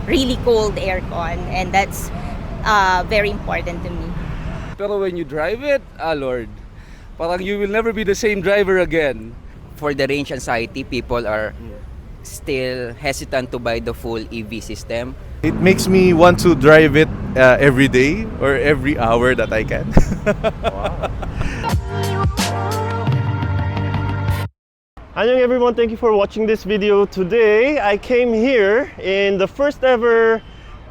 really cold aircon, and that's very important to me. Pero when you drive it, Lord, parang you will never be the same driver again. For the range anxiety, people are still hesitant to buy the full EV system. It makes me want to drive it every day or every hour that I can. Annyeong everyone, thank you for watching this video. Today I came here in the first ever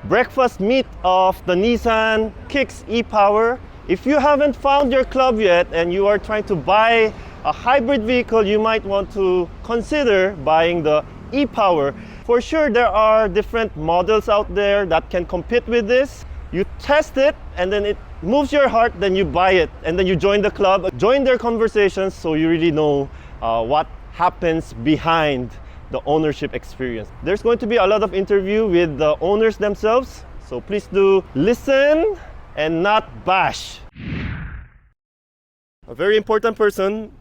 breakfast meet of the Nissan Kicks e-Power. If you haven't found your club yet and you are trying to buy a hybrid vehicle, you might want to consider buying the e-Power. For sure, there are different models out there that can compete with this. You test it and then it moves your heart, then you buy it and then you join the club, join their conversations so you really know what happens behind the ownership experience. There's going to be a lot of interview with the owners themselves, so please do listen and not bash. A very important person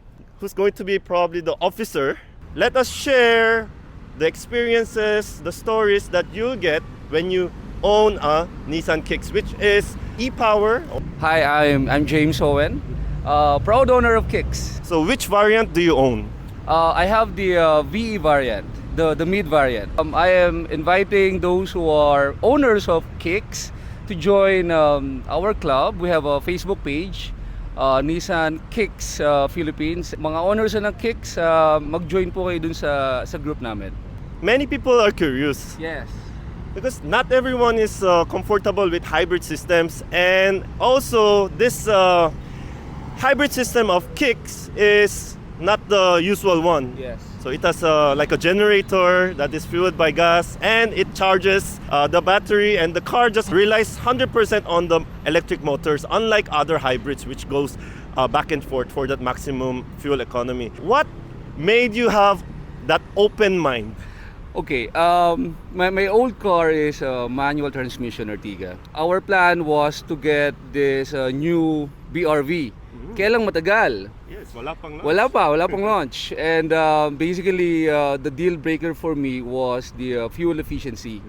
who's going to be probably the officer. Let us share the experiences, the stories that you'll get when you own a Nissan Kicks, which is e-Power. Hi, I'm James Owen, proud owner of Kicks. So which variant do you own? I have the VE variant, the mid variant. I am inviting those who are owners of Kicks to join our club. We have a Facebook page, Nissan Kicks Philippines. Mga owners ng Kicks, mag-join po kayo dun sa group namin. Many people are curious Yes. because not everyone is comfortable with hybrid systems, and also this hybrid system of Kicks is not the usual one. Yes. So it has like a generator that is fueled by gas, and it charges the battery, and the car just relies 100% on the electric motors, unlike other hybrids which goes back and forth for that maximum fuel economy. What made you have that open mind? Okay, my old car is a manual transmission Ertiga. Our plan was to get this new BRV. Kaya lang matagal. Yes, wala pang launch. Wala pang launch. And basically, the deal breaker for me was the fuel efficiency.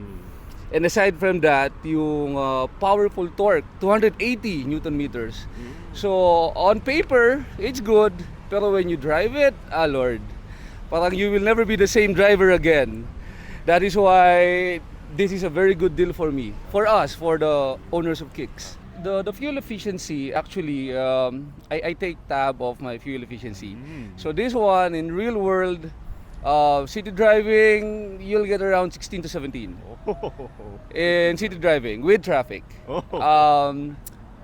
And aside from that, yung powerful torque, 280 Newton meters. So on paper, it's good. Pero when you drive it, Lord, parang you will never be the same driver again. That is why this is a very good deal for me, for us, for the owners of Kicks. The fuel efficiency, actually, I take tab of my fuel efficiency. So this one, in real world, city driving, you'll get around 16 to 17. In city driving, with traffic.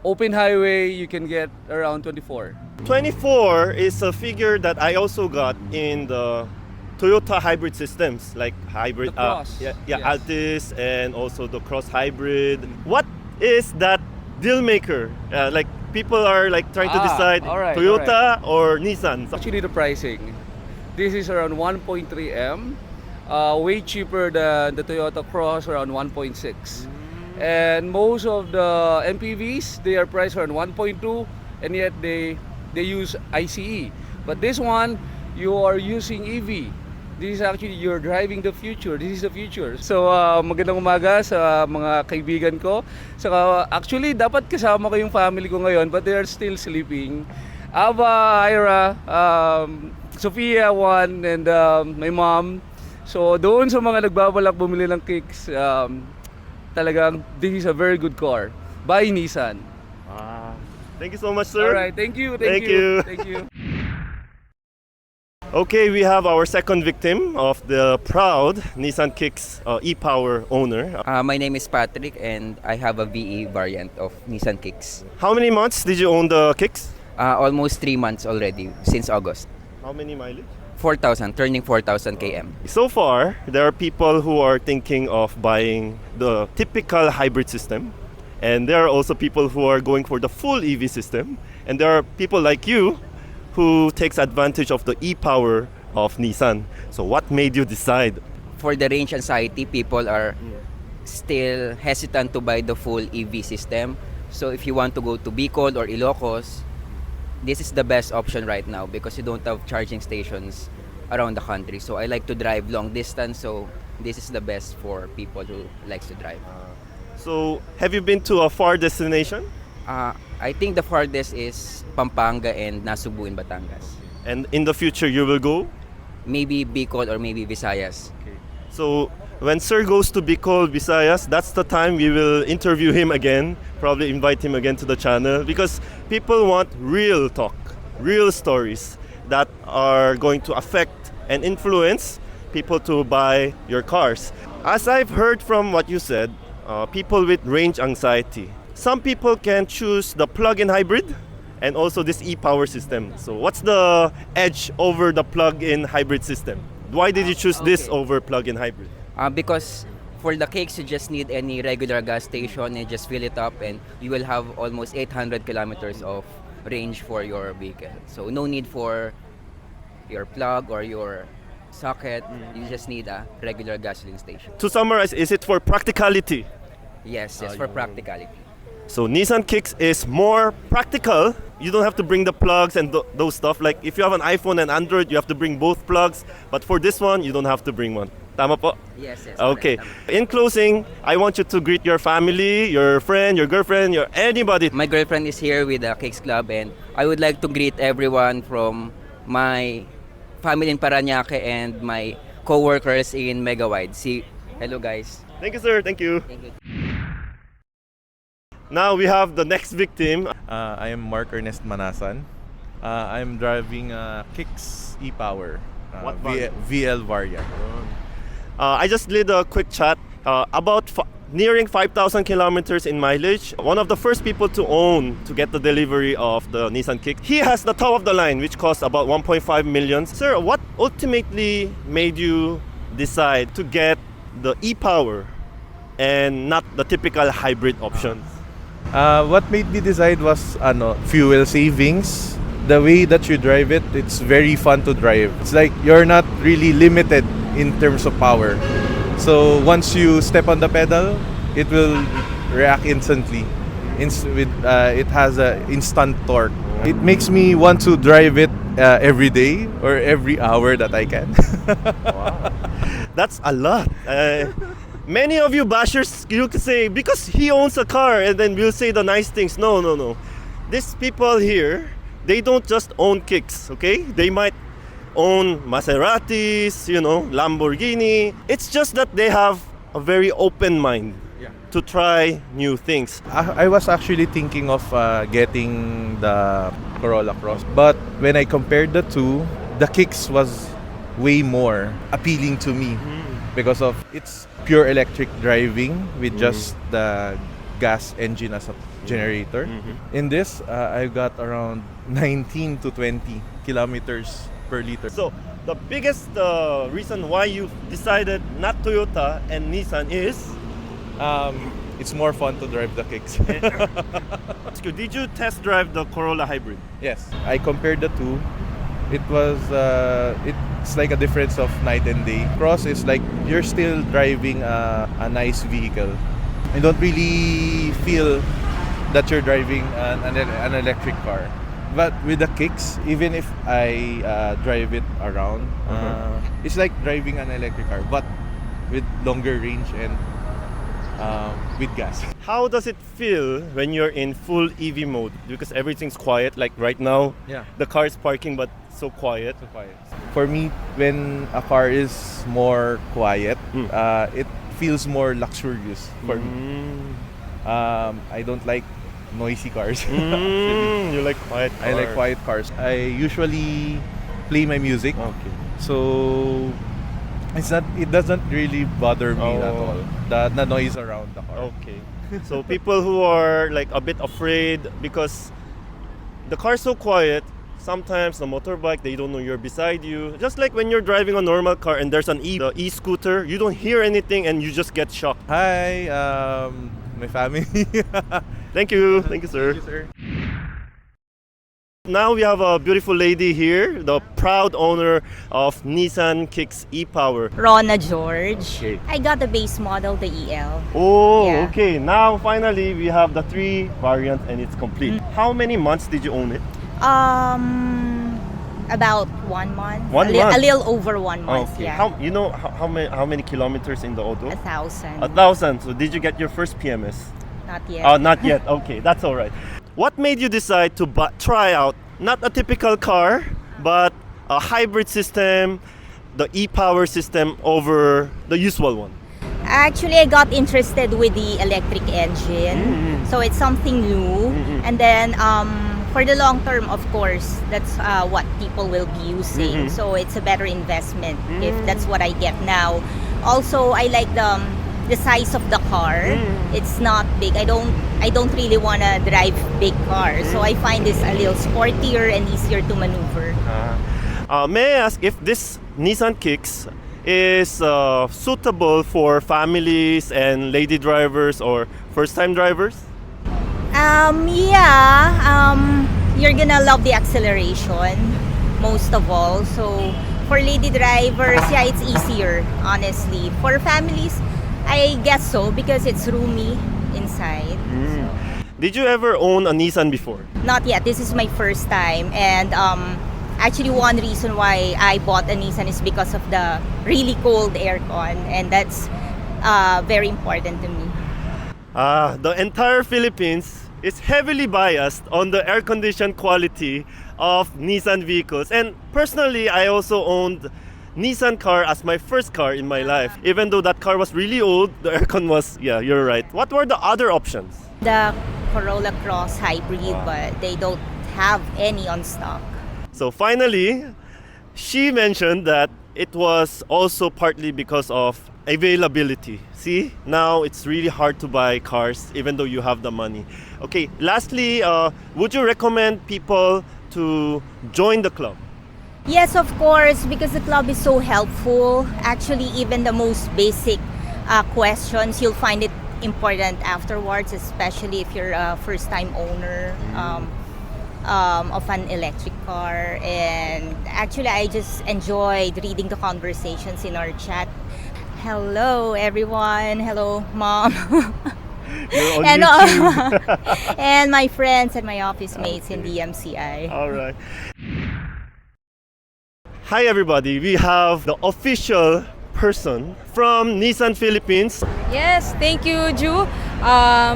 Open highway, you can get around 24. 24 is a figure that I also got in the Toyota hybrid systems, like hybrid, The Cross. yes. Yes. Altis, and also the Cross hybrid. What is that deal maker? Like people are like trying to decide alright, Toyota or Nissan. Actually, the pricing. This is around 1.3 M, way cheaper than the Toyota Cross, around 1.6. And most of the MPVs, they are priced around 1.2, and yet they use ICE. But this one, you are using EV. This is actually, you're driving the future. This is the future. So, magandang umaga sa mga kaibigan ko. Saka, actually, dapat kasama ko yung family ko ngayon, but they are still sleeping. Ava, Ira, Sophia, Juan, and my mom. So, doon sa mga nagbabalak bumili ng Kicks, talagang, this is a very good car. By Nissan. Thank you so much, sir. Alright, thank you. Thank you. Thank you. Okay, we have our second victim of the proud Nissan Kicks e-Power owner. My name is Patrick and I have a VE variant of Nissan Kicks. How many months did you own the Kicks? Almost 3 months already, since August. How many mileage? 4,000, turning 4,000 km. So far, there are people who are thinking of buying the typical hybrid system, and there are also people who are going for the full EV system, and there are people like you who takes advantage of the e-Power of Nissan. So what made you decide? For the range anxiety, people are still hesitant to buy the full EV system. So if you want to go to Bicol or Ilocos, this is the best option right now because you don't have charging stations around the country. So I like to drive long distance, so this is the best for people who likes to drive. So, have you been to a far destination? I think the farthest is Pampanga and Nasugbu in Batangas. And in the future, you will go? Maybe Bicol or maybe Visayas. So, when Sir goes to Bicol, Visayas, that's the time we will interview him again. Probably invite him again to the channel because people want real talk, real stories that are going to affect and influence people to buy your cars. As I've heard from what you said, people with range anxiety. Some people can choose the plug-in hybrid and also this e-power system. So what's the edge over the plug-in hybrid system? Why did you choose this over plug-in hybrid? Because for the Kicks, you just need any regular gas station and just fill it up and you will have almost 800 kilometers of range for your vehicle. So no need for your plug or your socket. You just need a regular gasoline station. To summarize, is it for practicality? Yes, for practicality. So Nissan Kicks is more practical. You don't have to bring the plugs and those stuff. Like if you have an iPhone and Android, you have to bring both plugs. But for this one, you don't have to bring one. Tama po? Yes. Okay. Correct. In closing, I want you to greet your family, your friend, your girlfriend, your anybody. My girlfriend is here with the Kicks Club and I would like to greet everyone from my family in Parañaque and my co-workers in Megawide. Hello guys. Thank you, sir. Thank you. Thank you. Now we have the next victim. I am Mark Ernest Manasan. I'm driving Kicks e-Power. What variant? VL variant. I just did a quick chat about nearing 5,000 kilometers in mileage. One of the first people to get the delivery of the Nissan Kicks. He has the top of the line, which costs about 1.5 million. Sir, what ultimately made you decide to get the e-Power and not the typical hybrid options? What made me decide was fuel savings. The way that you drive it, it's very fun to drive. It's like you're not really limited in terms of power. So once you step on the pedal, it will react instantly. It has an instant torque. It makes me want to drive it every day or every hour that I can. Wow. That's a lot. Many of you bashers, you could say, because he owns a car and then we'll say the nice things. No. These people here, they don't just own Kicks, okay? They might own Maseratis, Lamborghini. It's just that they have a very open mind to try new things. I was actually thinking of getting the Corolla Cross, but when I compared the two, the Kicks was way more appealing to me because of its pure electric driving with just the gas engine as a generator. In this, I got around 19 to 20 kilometers per liter. So the biggest reason why you decided not Toyota and Nissan is? It's more fun to drive the Kicks. Did you test drive the Corolla Hybrid? Yes, I compared the two. It's like a difference of night and day. Cross is like you're still driving a nice vehicle. I don't really feel that you're driving an electric car. But with the Kicks, even if I drive it around, it's like driving an electric car, but with longer range and with gas. How does it feel when you're in full EV mode? Because everything's quiet, like right now, the car is parking but so quiet. For me, when a car is more quiet, it feels more luxurious for me. I don't like noisy cars. You like quiet cars. I like quiet cars. I usually play my music. Okay. So it doesn't really bother me at all. The noise around the car. Okay. So people who are like a bit afraid because the car's so quiet, sometimes the motorbike, they don't know you're beside you. Just like when you're driving a normal car and there's an e-scooter, you don't hear anything and you just get shocked. Hi, my family. Thank you, sir. Thank you, sir. Now we have a beautiful lady here, the proud owner of Nissan Kicks e-Power. Rona George. Okay. I got the base model, the EL. Oh, Yeah. okay. Now finally we have the 3 variants and it's complete. How many months did you own it? About 1 month. One a month? little over 1 month. Okay. Yeah. How many kilometers in the auto? 1,000. 1,000. So did you get your first PMS? Not yet. Oh, not yet. Okay, that's all right. What made you decide to try out not a typical car, but a hybrid system, the e-power system over the usual one? Actually, I got interested with the electric engine, so it's something new. And then for the long term, of course, that's what people will be using. So it's a better investment if that's what I get now. Also, I like the size of the car. It's not big. I don't really want to drive big cars, so I find this a little sportier and easier to maneuver. May I ask if this Nissan Kicks is suitable for families and lady drivers or first-time drivers? You're gonna love the acceleration most of all. So for lady drivers, yeah, it's easier, honestly. For families, I guess so because it's roomy inside. Did you ever own a Nissan before? Not yet. This is my first time, and actually one reason why I bought a Nissan is because of the really cold aircon, and that's very important to me. The entire Philippines is heavily biased on the air-conditioned quality of Nissan vehicles. And personally, I also owned Nissan car as my first car in my life. Even though that car was really old, the aircon was, yeah, you're right. What were the other options? The Corolla Cross Hybrid, but they don't have any on stock. So finally, she mentioned that it was also partly because of availability. See, now it's really hard to buy cars even though you have the money. Okay, lastly, would you recommend people to join the club? Yes, of course, because the club is so helpful. Actually, even the most basic questions, you'll find it important afterwards, especially if you're a first-time owner of an electric car. And actually, I just enjoyed reading the conversations in our chat. Hello, everyone. Hello, Mom. You're on and, YouTube. and my friends and my office mates in the MCI. All right. Hi, everybody. We have the official person from Nissan Philippines. Yes, thank you, Ju.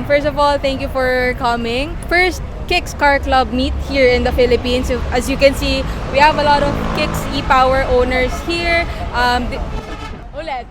First of all, thank you for coming. First Kicks Car Club meet here in the Philippines. So, as you can see, we have a lot of Kicks e-Power owners here. Ulit.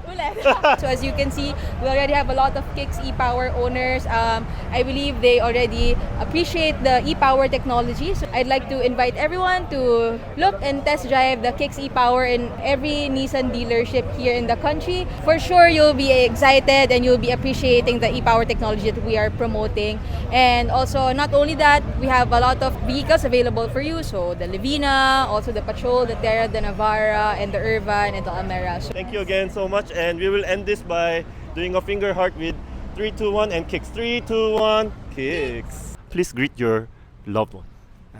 So as you can see, we already have a lot of Kicks e-Power owners. I believe they already appreciate the e-Power technology. So I'd like to invite everyone to look and test drive the Kicks e-Power in every Nissan dealership here in the country. For sure, you'll be excited and you'll be appreciating the e-Power technology that we are promoting. And also, not only that, we have a lot of vehicles available for you. So the Livina, also the Patrol, the Terra, the Navara, and the Irvan, and the Almera. So Thank you again so much, and we will end this by doing a finger heart with 3, 2, 1 and kicks. 3, 2, 1, kicks. Please greet your loved one.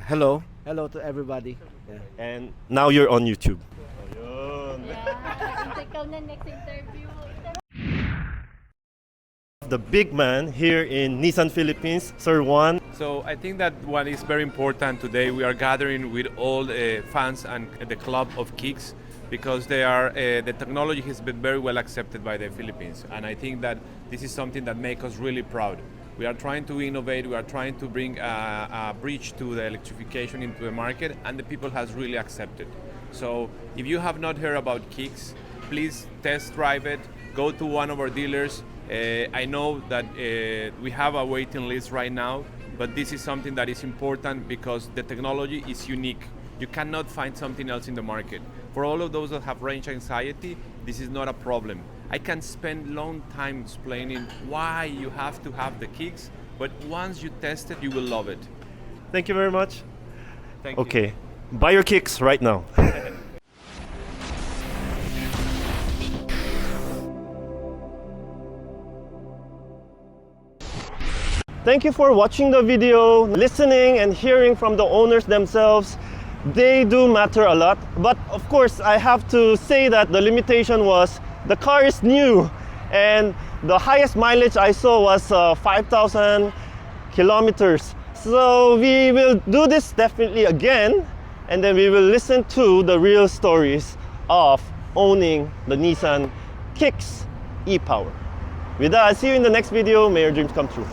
Hello to everybody. Yeah. And now you're on YouTube. The big man here in Nissan Philippines, Sir Juan. So I think that what is very important today, we are gathering with all the fans and the club of Kicks, because they are the technology has been very well accepted by the Philippines, and I think that this is something that makes us really proud. We are trying to innovate, we are trying to bring a bridge to the electrification into the market, and the people has really accepted. So if you have not heard about Kicks, please test drive it, go to one of our dealers. I know that we have a waiting list right now, but this is something that is important because the technology is unique. You cannot find something else in the market. For all of those that have range anxiety, this is not a problem. I can spend long time explaining why you have to have the Kicks, but once you test it, you will love it. Thank you very much. Thank you. Okay, buy your Kicks right now. Thank you for watching the video, listening and hearing from the owners themselves. They do matter a lot, but of course I have to say that the limitation was the car is new, and the highest mileage I saw was 5,000 kilometers. So we will do this definitely again, and then we will listen to the real stories of owning the Nissan Kicks e-Power. With that, I'll see you in the next video. May your dreams come true.